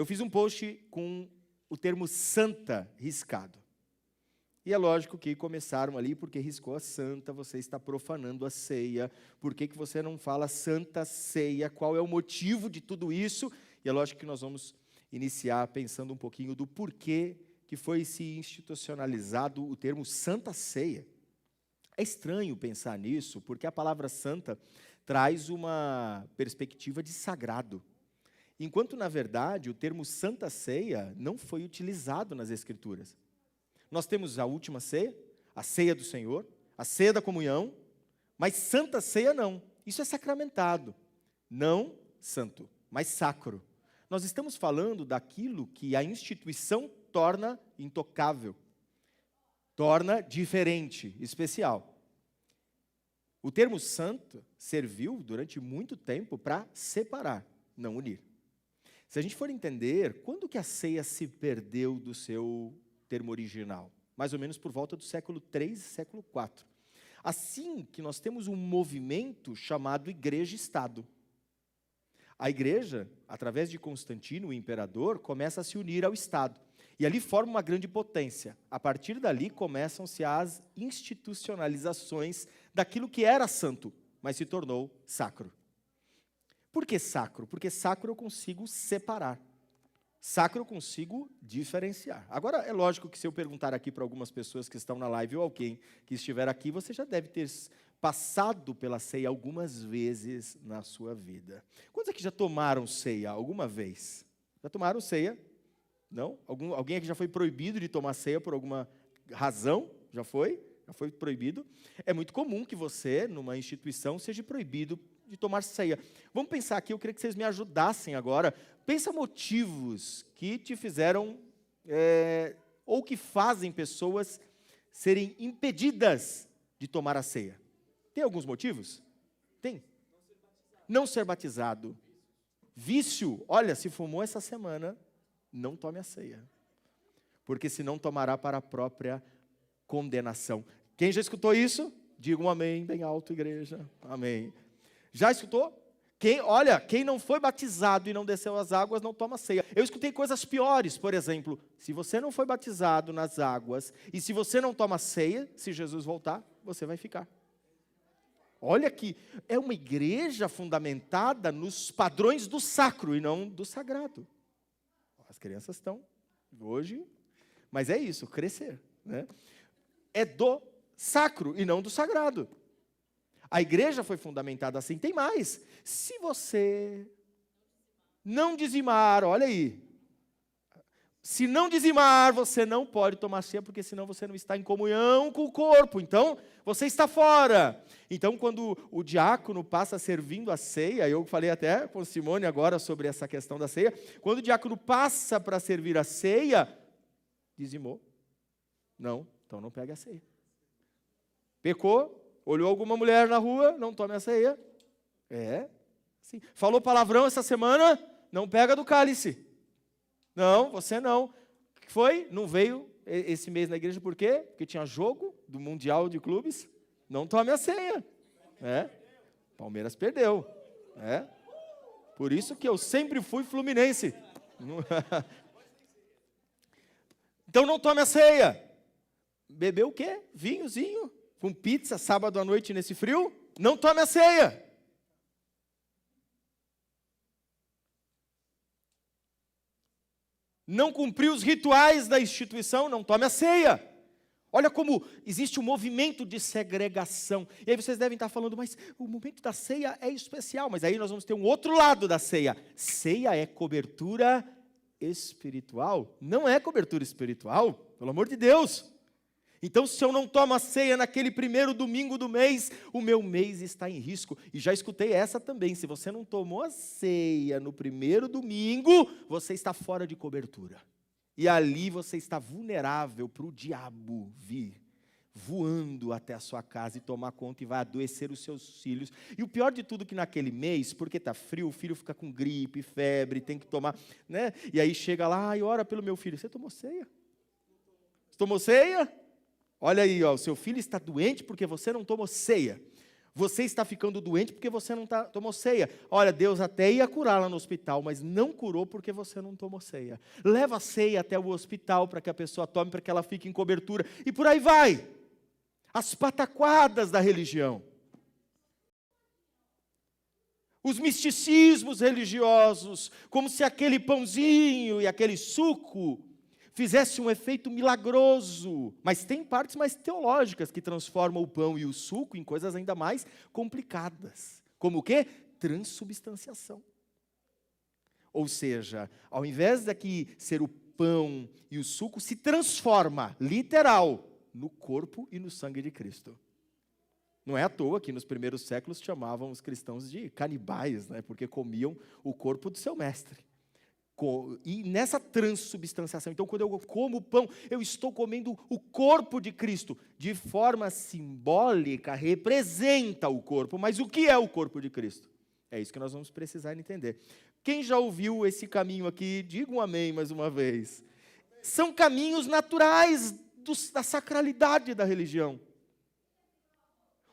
Eu fiz um post com o termo santa riscado. E é lógico que começaram ali, porque riscou a santa, você está profanando a ceia. Por que você não fala santa ceia? Qual é o motivo de tudo isso? E é lógico que nós vamos iniciar pensando um pouquinho do porquê que foi se institucionalizado o termo santa ceia. É estranho pensar nisso, porque a palavra santa traz uma perspectiva de sagrado. Enquanto, na verdade, o termo Santa Ceia não foi utilizado nas Escrituras. Nós temos a última ceia, a ceia do Senhor, a ceia da comunhão, mas Santa Ceia não. Isso é sacramentado. Não santo, mas sacro. Nós estamos falando daquilo que a instituição torna intocável, torna diferente, especial. O termo santo serviu durante muito tempo para separar, não unir. Se a gente for entender, quando que a ceia se perdeu do seu termo original? Mais ou menos por volta do século III e século IV. Assim que nós temos um movimento chamado Igreja-Estado. A igreja, através de Constantino, o imperador, começa a se unir ao Estado. E ali forma uma grande potência. A partir dali começam-se as institucionalizações daquilo que era santo, mas se tornou sacro. Por que sacro? Porque sacro eu consigo separar. Sacro eu consigo diferenciar. Agora, é lógico que se eu perguntar aqui para algumas pessoas que estão na live ou alguém que estiver aqui, você já deve ter passado pela ceia algumas vezes na sua vida. Quantos aqui já tomaram ceia alguma vez? Já tomaram ceia? Não? Alguém aqui já foi proibido de tomar ceia por alguma razão? Já foi? Já foi proibido? É muito comum que você, numa instituição, seja proibido de tomar ceia. Vamos pensar aqui, eu queria que vocês me ajudassem agora. Pensa motivos que te fizeram, ou que fazem pessoas serem impedidas de tomar a ceia. Tem alguns motivos? Tem. Não ser batizado. Vício. Olha, se fumou essa semana, não tome a ceia. Porque senão tomará para a própria condenação. Quem já escutou isso? Diga um amém bem alto, igreja. Amém. Já escutou? Quem não foi batizado e não desceu as águas, não toma ceia. Eu escutei coisas piores, por exemplo, se você não foi batizado nas águas, e se você não toma ceia, se Jesus voltar, você vai ficar. Olha que é uma igreja fundamentada nos padrões do sacro e não do sagrado. As crianças estão hoje, mas é isso, crescer, né? É do sacro e não do sagrado. A igreja foi fundamentada assim. Tem mais. Se você não dizimar, olha aí. Se não dizimar, você não pode tomar ceia, porque senão você não está em comunhão com o corpo. Então, você está fora. Então, quando o diácono passa servindo a ceia, eu falei até com Simone agora sobre essa questão da ceia, quando o diácono passa para servir a ceia, dizimou. Não, então não pegue a ceia. Pecou. Olhou alguma mulher na rua, não tome a ceia. Sim. Falou palavrão essa semana, não pega do cálice. Não, você não. O que foi? Não veio esse mês na igreja, por quê? Porque tinha jogo do Mundial de Clubes. Não tome a ceia. Palmeiras perdeu. Por isso que eu sempre fui fluminense. Então não tome a ceia. Bebeu o quê? Vinhozinho. Com pizza, sábado à noite nesse frio, não tome a ceia. Não cumpriu os rituais da instituição, não tome a ceia. Olha como existe um movimento de segregação. E aí vocês devem estar falando, mas o momento da ceia é especial. Mas aí nós vamos ter um outro lado da ceia. Ceia é cobertura espiritual? Não é cobertura espiritual, pelo amor de Deus. Então, se eu não tomo a ceia naquele primeiro domingo do mês, o meu mês está em risco. E já escutei essa também. Se você não tomou a ceia no primeiro domingo, você está fora de cobertura. E ali você está vulnerável para o diabo vir voando até a sua casa e tomar conta e vai adoecer os seus filhos. E o pior de tudo é que naquele mês, porque está frio, o filho fica com gripe, febre, tem que tomar, né? E aí chega lá e ora pelo meu filho. Você tomou ceia? Você tomou ceia? Olha aí, ó, o seu filho está doente porque você não tomou ceia. Você está ficando doente porque você não tomou ceia. Olha, Deus até ia curar lá no hospital, mas não curou porque você não tomou ceia. Leva a ceia até o hospital para que a pessoa tome, para que ela fique em cobertura. E por aí vai. As pataquadas da religião. Os misticismos religiosos, como se aquele pãozinho e aquele suco fizesse um efeito milagroso. Mas tem partes mais teológicas que transformam o pão e o suco em coisas ainda mais complicadas. Como o quê? Transubstanciação. Ou seja, ao invés daqui ser o pão e o suco, se transforma, literal, no corpo e no sangue de Cristo. Não é à toa que nos primeiros séculos chamavam os cristãos de canibais, né? Porque comiam o corpo do seu mestre. E nessa transubstanciação, então quando eu como o pão, eu estou comendo o corpo de Cristo. De forma simbólica, representa o corpo. Mas o que é o corpo de Cristo? É isso que nós vamos precisar entender. Quem já ouviu esse caminho aqui, diga um amém mais uma vez. São caminhos naturais da sacralidade da religião.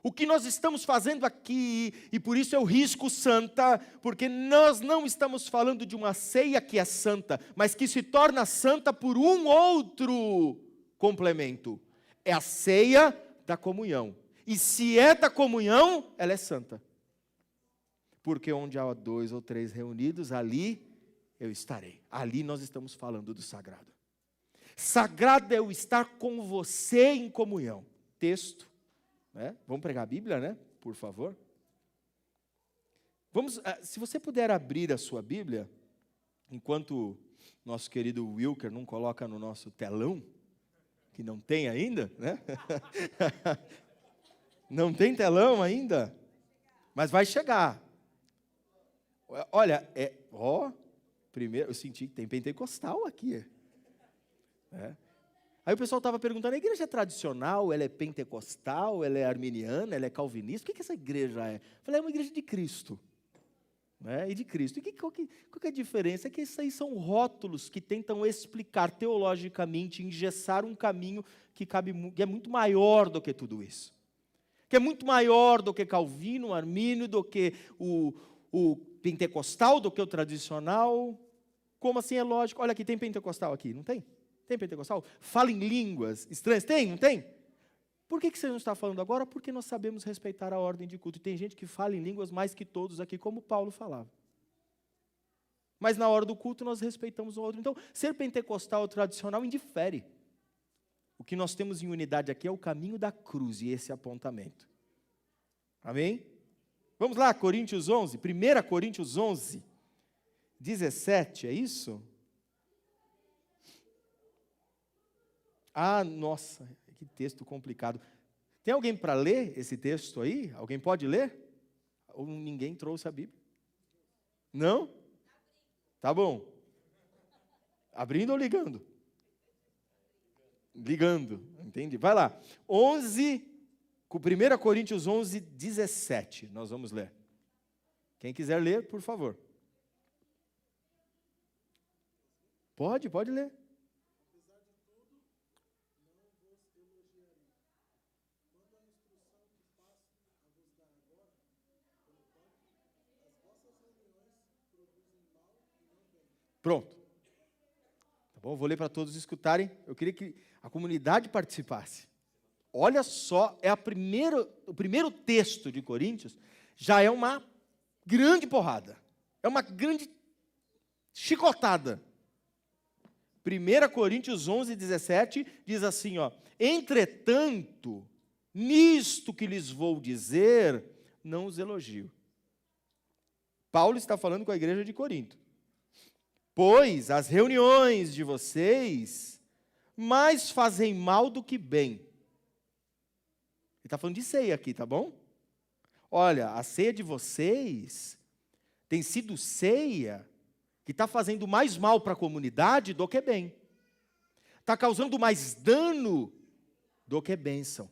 O que nós estamos fazendo aqui, e por isso eu risco santa, porque nós não estamos falando de uma ceia que é santa, mas que se torna santa por um outro complemento. É a ceia da comunhão. E se é da comunhão, ela é santa. Porque onde há 2 ou 3 reunidos, ali eu estarei. Ali nós estamos falando do sagrado. Sagrado é o estar com você em comunhão. Texto. Vamos pregar a Bíblia, né? Por favor. Se você puder abrir a sua Bíblia, enquanto nosso querido Wilker não coloca no nosso telão, que não tem ainda, né? Não tem telão ainda, mas vai chegar. Olha, primeiro eu senti que tem pentecostal aqui. Aí o pessoal estava perguntando, a igreja é tradicional, ela é pentecostal, ela é arminiana, ela é calvinista? O que essa igreja é? Eu falei, é uma igreja de Cristo. E de Cristo. E qual que é a diferença? É que esses aí são rótulos que tentam explicar teologicamente, engessar um caminho que é muito maior do que tudo isso. Que é muito maior do que Calvino, Armínio, do que o pentecostal, do que o tradicional. Como assim é lógico? Olha aqui, tem pentecostal aqui, não tem? Tem pentecostal? Fala em línguas estranhas? Tem, não tem? Por que você não está falando agora? Porque nós sabemos respeitar a ordem de culto. E tem gente que fala em línguas mais que todos aqui, como Paulo falava. Mas na hora do culto nós respeitamos o outro. Então, ser pentecostal ou tradicional indifere. O que nós temos em unidade aqui é o caminho da cruz e esse apontamento. Amém? Vamos lá, Coríntios 11, 1 Coríntios 11, 17, é isso? Ah, nossa, que texto complicado. Tem alguém para ler esse texto aí? Alguém pode ler? Ou ninguém trouxe a Bíblia? Não? Tá bom. Abrindo ou ligando? Ligando, entendi. Vai lá. 1 Coríntios 11, 17. Nós vamos ler. Quem quiser ler, por favor. Pode ler. Pronto. Tá bom? Vou ler para todos escutarem. Eu queria que a comunidade participasse. Olha só, o primeiro texto de Coríntios já é uma grande porrada. É uma grande chicotada. 1 Coríntios 11, 17 diz assim, entretanto, nisto que lhes vou dizer, não os elogio. Paulo está falando com a igreja de Corinto. Pois as reuniões de vocês mais fazem mal do que bem. Ele está falando de ceia aqui, tá bom? Olha, a ceia de vocês tem sido ceia que está fazendo mais mal para a comunidade do que bem. Está causando mais dano do que bênção.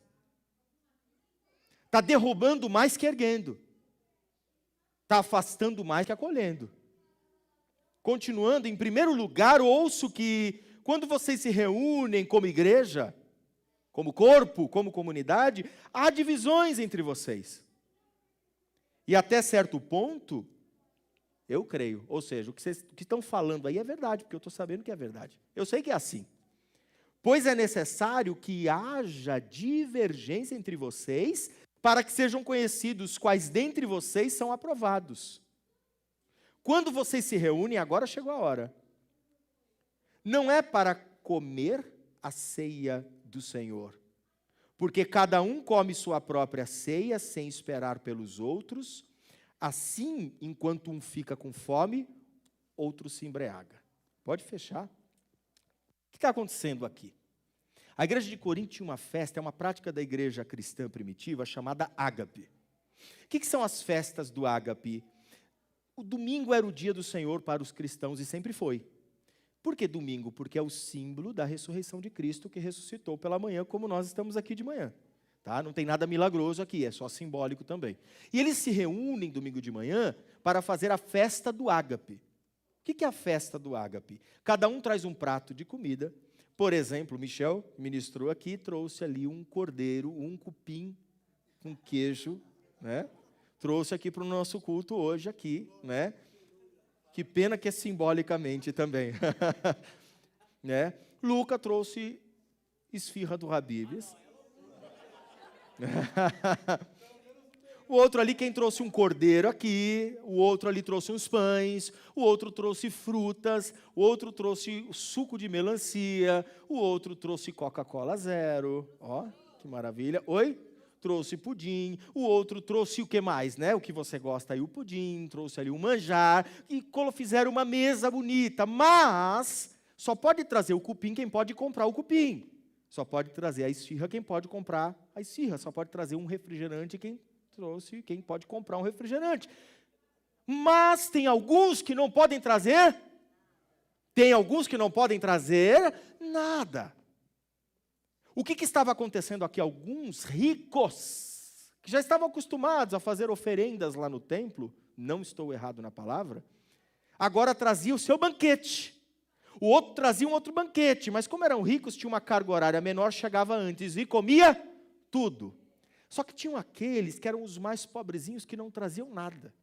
Está derrubando mais que erguendo. Está afastando mais que acolhendo. Continuando, em primeiro lugar, ouço que quando vocês se reúnem como igreja, como corpo, como comunidade, há divisões entre vocês. E até certo ponto, eu creio. Ou seja, o que vocês estão falando aí é verdade, porque eu estou sabendo que é verdade. Eu sei que é assim. Pois é necessário que haja divergência entre vocês, para que sejam conhecidos quais dentre vocês são aprovados. Quando vocês se reúnem, agora chegou a hora. Não é para comer a ceia do Senhor, porque cada um come sua própria ceia sem esperar pelos outros. Assim, enquanto um fica com fome, outro se embriaga. Pode fechar. O que está acontecendo aqui? A igreja de Corinto tinha uma festa, é uma prática da igreja cristã primitiva, chamada ágape. O que são as festas do ágape? O domingo era o dia do Senhor para os cristãos e sempre foi. Por que domingo? Porque é o símbolo da ressurreição de Cristo, que ressuscitou pela manhã, como nós estamos aqui de manhã. Tá? Não tem nada milagroso aqui, é só simbólico também. E eles se reúnem domingo de manhã para fazer a festa do ágape. O que é a festa do ágape? Cada um traz um prato de comida. Por exemplo, Michel ministrou aqui, trouxe ali um cordeiro, um cupim com queijo, né? Trouxe aqui para o nosso culto hoje aqui, né? Que pena que é simbolicamente também. Né? Luca trouxe esfirra do Habib's. O outro ali, quem trouxe um cordeiro aqui, o outro ali trouxe uns pães, o outro trouxe frutas, o outro trouxe suco de melancia, o outro trouxe Coca-Cola zero. Ó, que maravilha. Oi? Trouxe pudim, o outro trouxe o que mais, né? O que você gosta aí, o pudim, trouxe ali o manjar, e fizeram uma mesa bonita, mas só pode trazer o cupim quem pode comprar o cupim, só pode trazer a esfirra quem pode comprar a esfirra, só pode trazer um refrigerante quem pode comprar um refrigerante. Mas tem alguns que não podem trazer, nada. O que estava acontecendo aqui? Alguns ricos, que já estavam acostumados a fazer oferendas lá no templo, não estou errado na palavra, agora traziam o seu banquete. O outro trazia um outro banquete, mas como eram ricos, tinha uma carga horária menor, chegava antes e comia tudo. Só que tinham aqueles que eram os mais pobrezinhos que não traziam nada.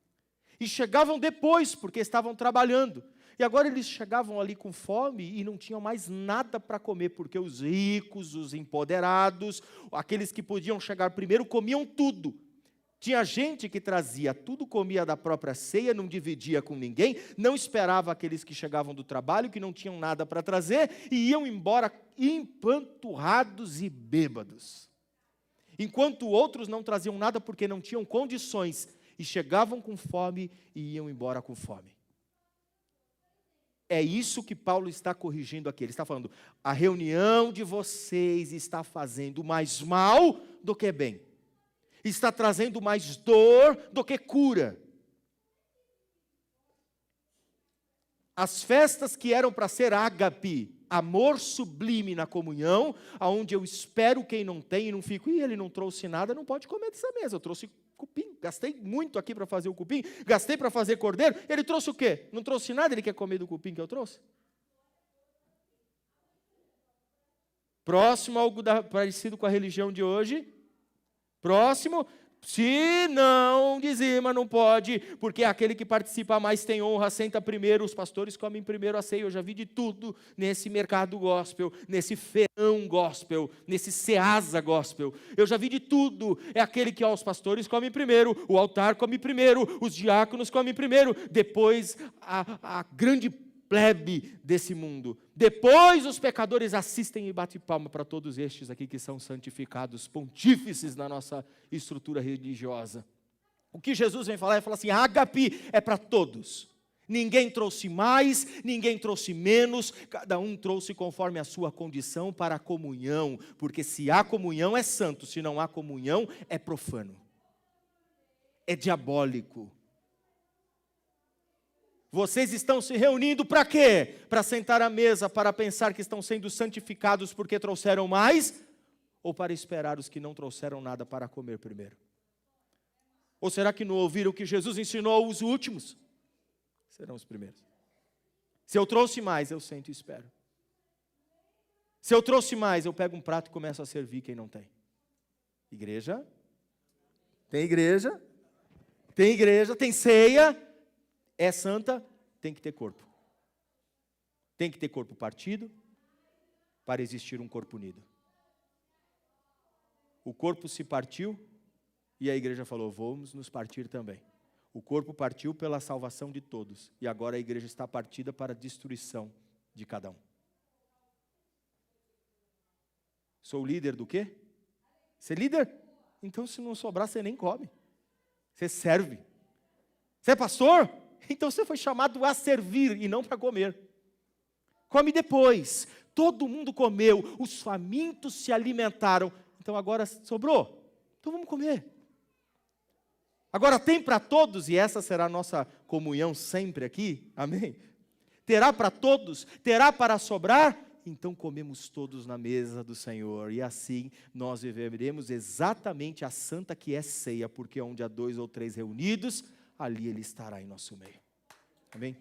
E chegavam depois, porque estavam trabalhando. E agora eles chegavam ali com fome e não tinham mais nada para comer, porque os ricos, os empoderados, aqueles que podiam chegar primeiro, comiam tudo. Tinha gente que trazia tudo, comia da própria ceia, não dividia com ninguém, não esperava aqueles que chegavam do trabalho, que não tinham nada para trazer, e iam embora empanturrados e bêbados. Enquanto outros não traziam nada porque não tinham condições, e chegavam com fome e iam embora com fome. É isso que Paulo está corrigindo aqui. Ele está falando, a reunião de vocês está fazendo mais mal do que bem. Está trazendo mais dor do que cura. As festas que eram para ser ágape, amor sublime na comunhão, aonde eu espero quem não tem e não fico, ele não trouxe nada, não pode comer dessa mesa, eu trouxe cupim, gastei muito aqui para fazer o cupim, gastei para fazer cordeiro, ele trouxe o quê? Não trouxe nada, ele quer comer do cupim que eu trouxe? Próximo, algo parecido com a religião de hoje. Próximo, se não dizima, não pode, porque aquele que participa mais tem honra, senta primeiro, os pastores comem primeiro a ceia. Eu já vi de tudo nesse mercado gospel, nesse feirão gospel, nesse Ceasa gospel. Eu já vi de tudo. É aquele que os pastores comem primeiro, o altar come primeiro, os diáconos comem primeiro, depois a grande plebe desse mundo. Depois os pecadores assistem e batem palma para todos estes aqui que são santificados, pontífices na nossa estrutura religiosa. O que Jesus vem falar é falar assim, ágape é para todos. Ninguém trouxe mais, ninguém trouxe menos, cada um trouxe conforme a sua condição para a comunhão, porque se há comunhão é santo, se não há comunhão é profano, é diabólico. Vocês estão se reunindo para quê? Para sentar à mesa, para pensar que estão sendo santificados porque trouxeram mais? Ou para esperar os que não trouxeram nada para comer primeiro? Ou será que não ouviram o que Jesus ensinou aos últimos? Serão os primeiros. Se eu trouxe mais, eu sento e espero. Se eu trouxe mais, eu pego um prato e começo a servir quem não tem. Igreja? Tem igreja? Tem igreja, tem ceia, é santa, tem que ter corpo. Tem que ter corpo partido para existir um corpo unido. O corpo se partiu e a igreja falou, vamos nos partir também. O corpo partiu pela salvação de todos e agora a igreja está partida para a destruição de cada um. Sou líder do quê? Você é líder? Então se não sobrar você nem come. Você serve. Você é pastor? Então você foi chamado a servir e não para comer. Come depois. Todo mundo comeu, os famintos se alimentaram. Então agora sobrou. Então vamos comer. Agora tem para todos, e essa será a nossa comunhão sempre aqui. Amém? Terá para todos, terá para sobrar. Então comemos todos na mesa do Senhor. E assim nós viveremos exatamente a santa que é ceia. Porque onde há 2 ou 3 reunidos, ali Ele estará em nosso meio. Amém?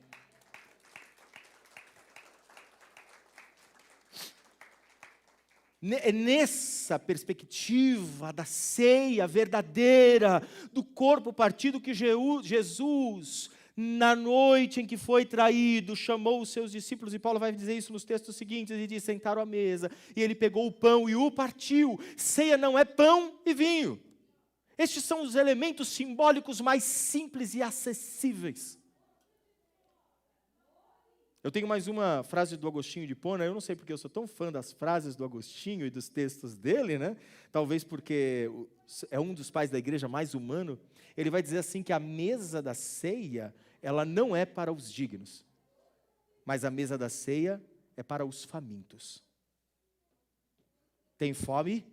Nessa perspectiva da ceia verdadeira, do corpo partido que Jesus, na noite em que foi traído, chamou os seus discípulos, e Paulo vai dizer isso nos textos seguintes, e diz, sentaram à mesa, e ele pegou o pão e o partiu. Ceia não é pão e vinho. Estes são os elementos simbólicos mais simples e acessíveis. Eu tenho mais uma frase do Agostinho de Hipona, eu não sei porque eu sou tão fã das frases do Agostinho e dos textos dele, né? Talvez porque é um dos pais da igreja mais humano. Ele vai dizer assim que a mesa da ceia, ela não é para os dignos, mas a mesa da ceia é para os famintos. Tem fome?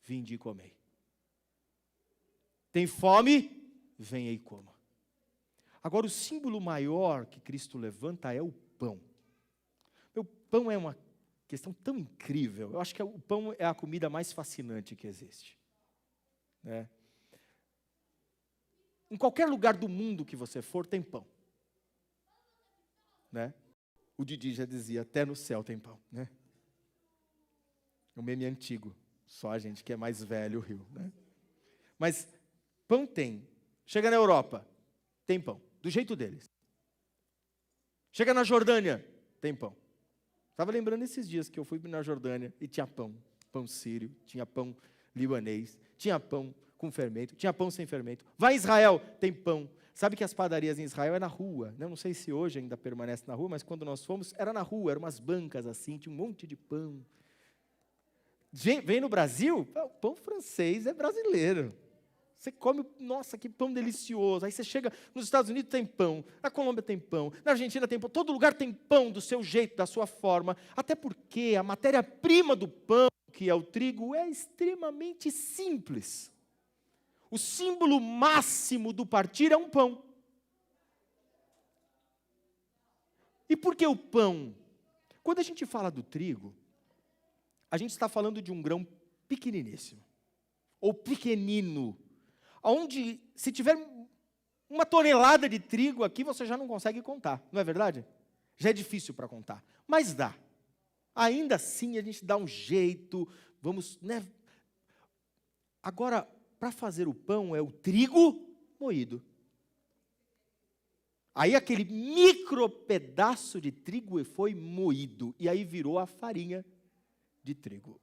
Vinde e comei. Tem fome? Venha e coma. Agora, o símbolo maior que Cristo levanta é o pão. O pão é uma questão tão incrível. Eu acho que o pão é a comida mais fascinante que existe. Né? Em qualquer lugar do mundo que você for, tem pão. Né? O Didi já dizia, até no céu tem pão. Né? É um meme antigo. Só a gente que é mais velho riu. Né? Mas pão tem. Chega na Europa, tem pão. Do jeito deles. Chega na Jordânia, tem pão. Estava lembrando esses dias que eu fui na Jordânia e tinha pão. Pão sírio, tinha pão libanês, tinha pão com fermento, tinha pão sem fermento. Vai em Israel, tem pão. Sabe que as padarias em Israel é na rua. Né? Não sei se hoje ainda permanece na rua, mas quando nós fomos, era na rua, eram umas bancas assim, tinha um monte de pão. Vem no Brasil, o pão francês é brasileiro. Você come, nossa, que pão delicioso. Aí você chega nos Estados Unidos, tem pão. Na Colômbia tem pão. Na Argentina tem pão. Todo lugar tem pão do seu jeito, da sua forma. Até porque a matéria-prima do pão, que é o trigo, é extremamente simples. O símbolo máximo do partir é um pão. E por que o pão? Quando a gente fala do trigo, a gente está falando de um grão pequeniníssimo. Ou pequenino. Onde, se tiver 1 tonelada de trigo aqui, você já não consegue contar, não é verdade? Já é difícil para contar, mas dá. Ainda assim, a gente dá um jeito, vamos, né? Agora, para fazer o pão, é o trigo moído. Aí aquele micro pedaço de trigo foi moído, e aí virou a farinha de trigo.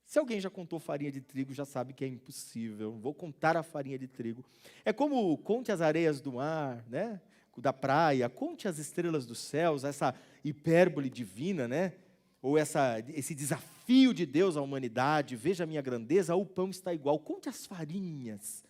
Se alguém já contou farinha de trigo, já sabe que é impossível. Vou contar a farinha de trigo. É como conte as areias do mar, né? Da praia, conte as estrelas dos céus, essa hipérbole divina, né? Ou esse desafio de Deus à humanidade, veja a minha grandeza, o pão está igual. Conte as farinhas,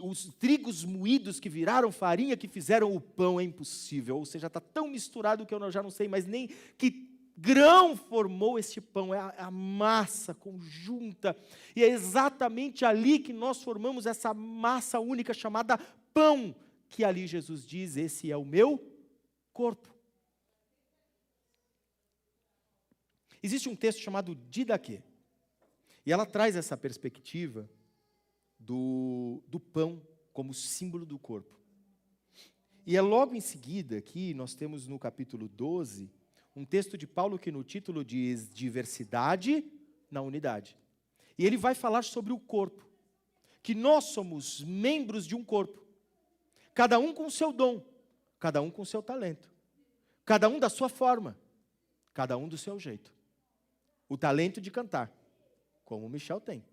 os trigos moídos que viraram farinha, que fizeram o pão, é impossível. Ou seja, está tão misturado que eu já não sei mais nem que grão formou este pão, é a massa conjunta, e é exatamente ali que nós formamos essa massa única chamada pão, que ali Jesus diz, esse é o meu corpo. Existe um texto chamado Didaquê, e ela traz essa perspectiva do pão como símbolo do corpo. E é logo em seguida, aqui nós temos no capítulo 12, um texto de Paulo que no título diz diversidade na unidade. E ele vai falar sobre o corpo, que nós somos membros de um corpo, cada um com o seu dom, cada um com o seu talento, cada um da sua forma, cada um do seu jeito. O talento de cantar, como o Michel tem,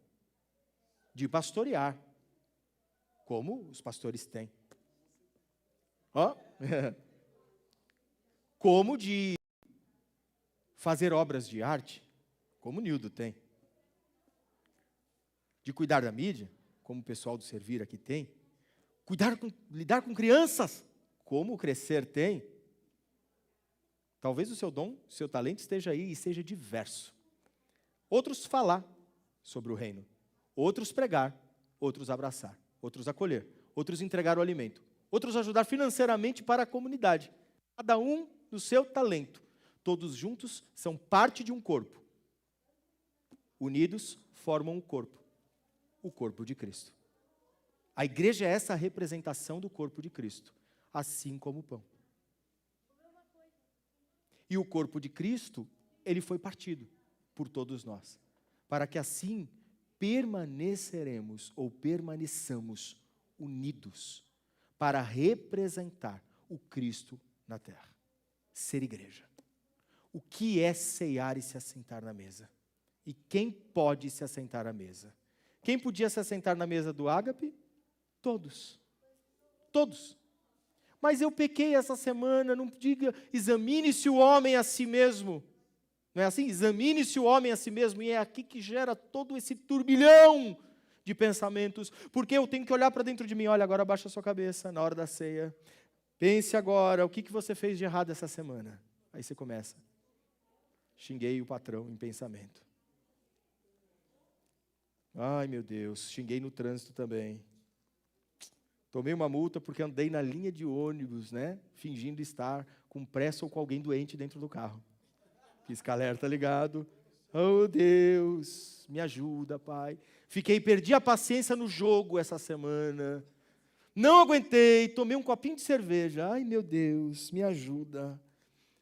de pastorear, como os pastores têm, como de fazer obras de arte, como o Nildo tem, de cuidar da mídia, como o pessoal do Servir aqui tem, lidar com crianças, como o Crescer tem. Talvez o seu dom, o seu talento esteja aí e seja diverso. Outros falar sobre o reino, outros pregar, outros abraçar, outros acolher, outros entregar o alimento, outros ajudar financeiramente para a comunidade. Cada um do seu talento. Todos juntos são parte de um corpo. Unidos formam o corpo de Cristo. A igreja é essa representação do corpo de Cristo, assim como o pão. E o corpo de Cristo, ele foi partido por todos nós, para que assim permaneçamos unidos, para representar o Cristo na terra. Ser igreja. O que é ceiar e se assentar na mesa? E quem pode se assentar à mesa? Quem podia se assentar na mesa do ágape? Todos. Todos. Mas eu pequei essa semana, não diga, examine-se o homem a si mesmo. Não é assim? Examine-se o homem a si mesmo. E é aqui que gera todo esse turbilhão de pensamentos. Porque eu tenho que olhar para dentro de mim. Olha, agora abaixa a sua cabeça na hora da ceia. Pense agora, o que você fez de errado essa semana? Aí você começa. Xinguei o patrão em pensamento. Ai, meu Deus, xinguei no trânsito também. Tomei uma multa porque andei na linha de ônibus, né? Fingindo estar com pressa ou com alguém doente dentro do carro. Pisca-alerta ligado. Oh, Deus, me ajuda, Pai. Perdi a paciência no jogo essa semana. Não aguentei, tomei um copinho de cerveja. Ai, meu Deus, me ajuda.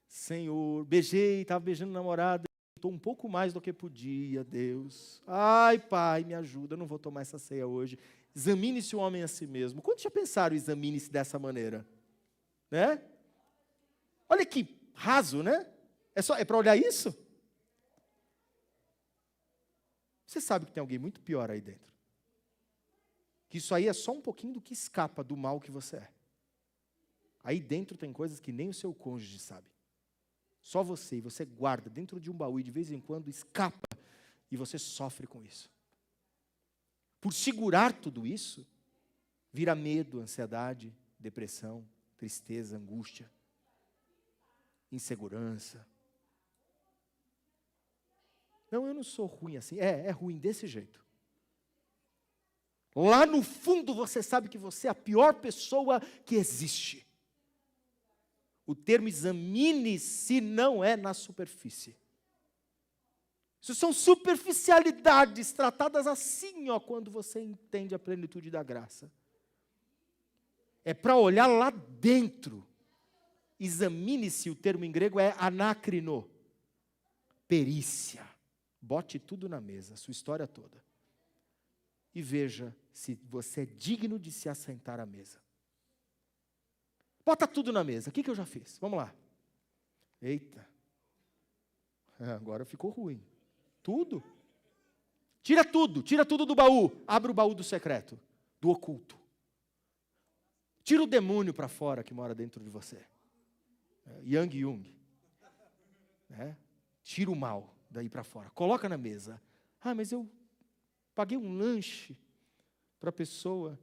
Senhor, estava beijando a namorada. Estou um pouco mais do que podia, Deus. Ai, Pai, me ajuda, eu não vou tomar essa ceia hoje. Examine-se o homem a si mesmo. Quantos já pensaram examine-se dessa maneira? Né? Olha que raso, né? É para olhar isso? Você sabe que tem alguém muito pior aí dentro. Que isso aí é só um pouquinho do que escapa do mal que você é. Aí dentro tem coisas que nem o seu cônjuge sabe. Só você, e você guarda dentro de um baú e de vez em quando escapa e você sofre com isso. Por segurar tudo isso, vira medo, ansiedade, depressão, tristeza, angústia, insegurança. Não, eu não sou ruim assim. É ruim desse jeito. Lá no fundo você sabe que você é a pior pessoa que existe. O termo examine-se não é na superfície. Isso são superficialidades tratadas assim, quando você entende a plenitude da graça. É para olhar lá dentro. Examine-se, o termo em grego é anacrino. Perícia. Bote tudo na mesa, a sua história toda. E veja se você é digno de se assentar à mesa. Bota tudo na mesa. O que eu já fiz? Vamos lá. Eita. Agora ficou ruim. Tudo. Tira tudo do baú. Abre o baú do secreto, do oculto. Tira o demônio para fora que mora dentro de você. Yang Jung. Tira o mal daí para fora. Coloca na mesa. Mas eu paguei um lanche para a pessoa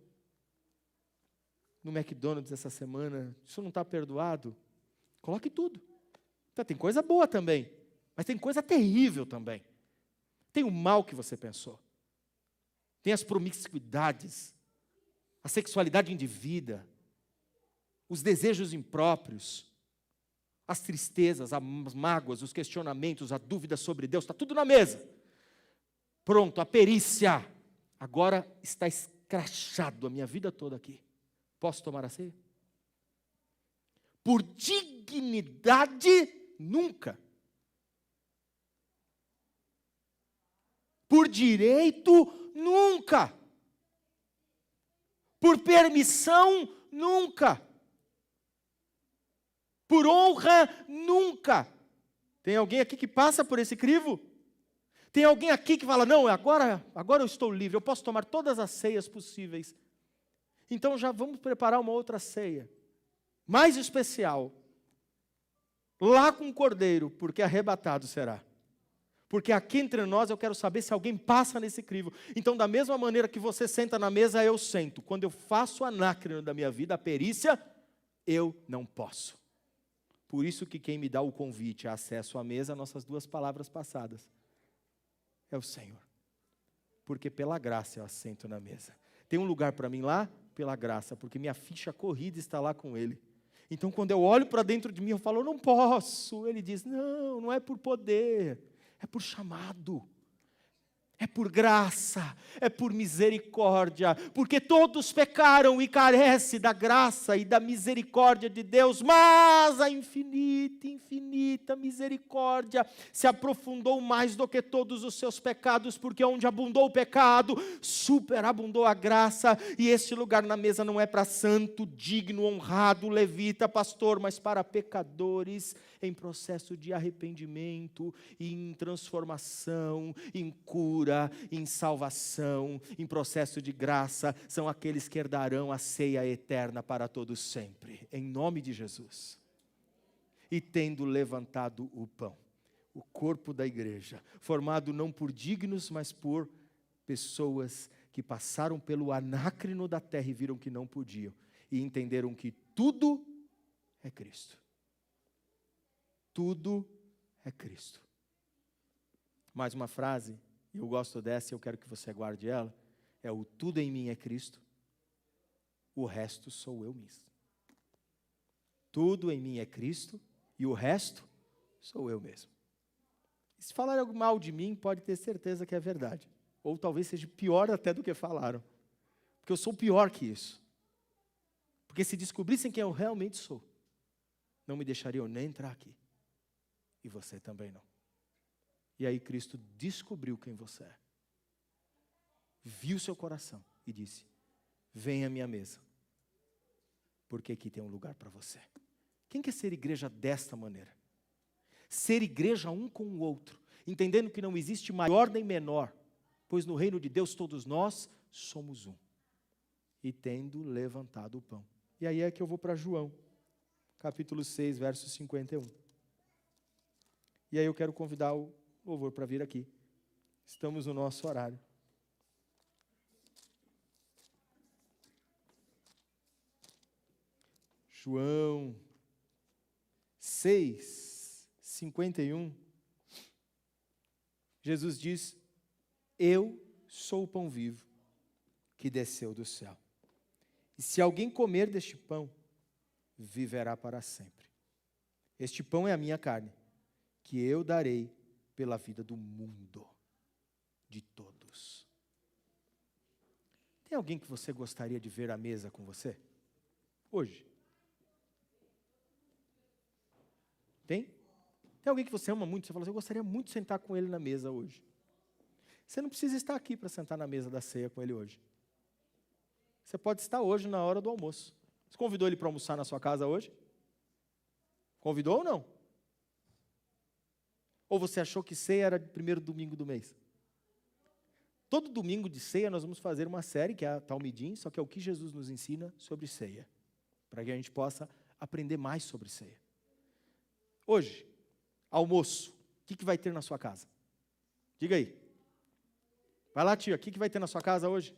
no McDonald's essa semana. Isso não está perdoado? Coloque tudo. Então, tem coisa boa também, mas tem coisa terrível também. Tem o mal que você pensou. Tem as promiscuidades, a sexualidade indevida, os desejos impróprios, as tristezas, as mágoas, os questionamentos, a dúvida sobre Deus, está tudo na mesa. Pronto, a perícia. Agora está escrachado a minha vida toda aqui. Posso tomar a ceia? Por dignidade, nunca. Por direito, nunca. Por permissão, nunca. Por honra, nunca. Tem alguém aqui que passa por esse crivo? Tem alguém aqui que fala, não, agora eu estou livre, eu posso tomar todas as ceias possíveis. Então já vamos preparar uma outra ceia, mais especial. Lá com o cordeiro, porque arrebatado será. Porque aqui entre nós eu quero saber se alguém passa nesse crivo. Então, da mesma maneira que você senta na mesa, eu sento. Quando eu faço o anácrino da minha vida, a perícia, eu não posso. Por isso que quem me dá o convite a acesso à mesa, nossas duas palavras passadas, é o Senhor. Porque pela graça eu assento na mesa. Tem um lugar para mim lá? Pela graça, porque minha ficha corrida está lá com Ele. Então, quando eu olho para dentro de mim, eu falo, eu não posso. Ele diz, não, não é por poder. É por chamado, é por graça, é por misericórdia, porque todos pecaram e carecem da graça e da misericórdia de Deus, mas a infinita, infinita misericórdia se aprofundou mais do que todos os seus pecados, porque onde abundou o pecado, superabundou a graça, e este lugar na mesa não é para santo, digno, honrado, levita, pastor, mas para pecadores em processo de arrependimento, em transformação, em cura, em salvação, em processo de graça, são aqueles que herdarão a ceia eterna para todos sempre, em nome de Jesus. E tendo levantado o pão, o corpo da igreja, formado não por dignos, mas por pessoas que passaram pelo anácrino da terra e viram que não podiam, e entenderam que tudo é Cristo. Tudo é Cristo. Mais uma frase, e eu gosto dessa, eu quero que você guarde ela, é o tudo em mim é Cristo, o resto sou eu mesmo. Tudo em mim é Cristo, e o resto sou eu mesmo. E se falarem mal de mim, pode ter certeza que é verdade. Ou talvez seja pior até do que falaram. Porque eu sou pior que isso. Porque se descobrissem quem eu realmente sou, não me deixariam nem entrar aqui. E você também não. E aí Cristo descobriu quem você é. Viu seu coração e disse, venha à minha mesa, porque aqui tem um lugar para você. Quem quer ser igreja desta maneira? Ser igreja um com o outro, entendendo que não existe maior nem menor, pois no reino de Deus todos nós somos um. E tendo levantado o pão. E aí é que eu vou para João, capítulo 6, verso 51. E aí eu quero convidar o louvor para vir aqui. Estamos no nosso horário. João 6, 51. Jesus diz, eu sou o pão vivo que desceu do céu. E se alguém comer deste pão, viverá para sempre. Este pão é a minha carne, que eu darei pela vida do mundo, de todos. Tem alguém que você gostaria de ver à mesa com você? Hoje? Tem? Tem alguém que você ama muito, você fala assim, eu gostaria muito de sentar com ele na mesa hoje. Você não precisa estar aqui para sentar na mesa da ceia com ele hoje. Você pode estar hoje na hora do almoço. Você convidou ele para almoçar na sua casa hoje? Convidou ou não? Ou você achou que ceia era o primeiro domingo do mês? Todo domingo de ceia nós vamos fazer uma série, que é a Talmidim, só que é o que Jesus nos ensina sobre ceia. Para que a gente possa aprender mais sobre ceia. Hoje, almoço, o que vai ter na sua casa? Diga aí. Vai lá, tia, o que vai ter na sua casa hoje?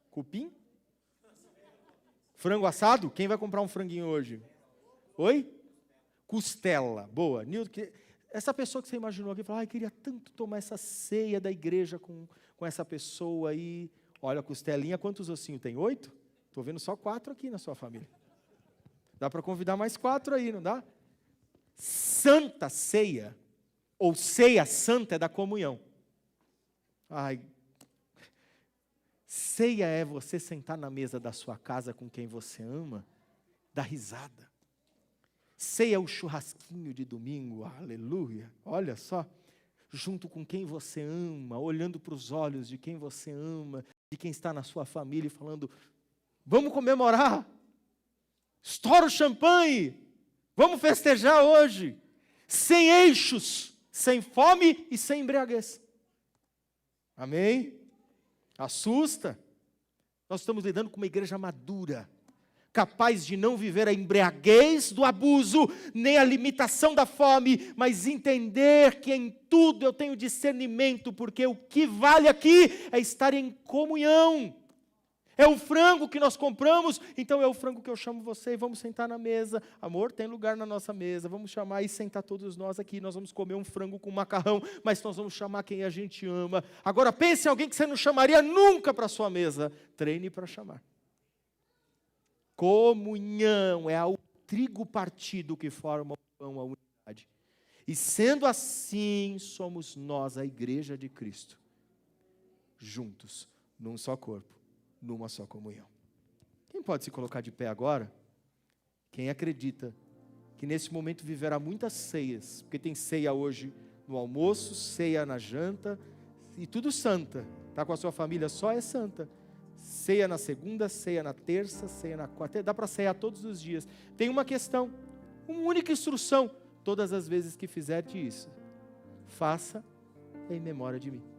Cupim? Frango assado? Quem vai comprar um franguinho hoje? Oi? Costela. Boa. Nilton, essa pessoa que você imaginou aqui, falou, queria tanto tomar essa ceia da igreja com essa pessoa aí. Olha, a costelinha, quantos ossinhos tem? 8? Estou vendo só 4 aqui na sua família. Dá para convidar mais 4 aí, não dá? Santa ceia, ou ceia santa é da comunhão. Ceia é você sentar na mesa da sua casa com quem você ama, dar risada. Ceia é o churrasquinho de domingo, aleluia, olha só, junto com quem você ama, olhando para os olhos de quem você ama, de quem está na sua família e falando, Vamos comemorar. Estoura o champanhe. Vamos festejar hoje. Sem eixos, sem fome e sem embriaguez. Amém? Assusta. Nós estamos lidando com uma igreja madura, capaz de não viver a embriaguez do abuso, nem a limitação da fome, mas entender que em tudo eu tenho discernimento, porque o que vale aqui é estar em comunhão. É o frango que nós compramos, então é o frango que eu chamo você e vamos sentar na mesa. Amor, tem lugar na nossa mesa, vamos chamar e sentar todos nós aqui. Nós vamos comer um frango com macarrão, mas nós vamos chamar quem a gente ama. Agora pense em alguém que você não chamaria nunca para a sua mesa. Treine para chamar. Comunhão é o trigo partido que forma o pão, a unidade. E sendo assim, somos nós, a igreja de Cristo, juntos, num só corpo, numa só comunhão. Quem pode se colocar de pé agora? Quem acredita que nesse momento viverá muitas ceias, porque tem ceia hoje no almoço, ceia na janta, e tudo santa. Está com a sua família só, é santa. Ceia na segunda, ceia na terça, ceia na quarta, dá para ceiar todos os dias. Tem uma questão, uma única instrução: todas as vezes que fizer isso, faça em memória de mim.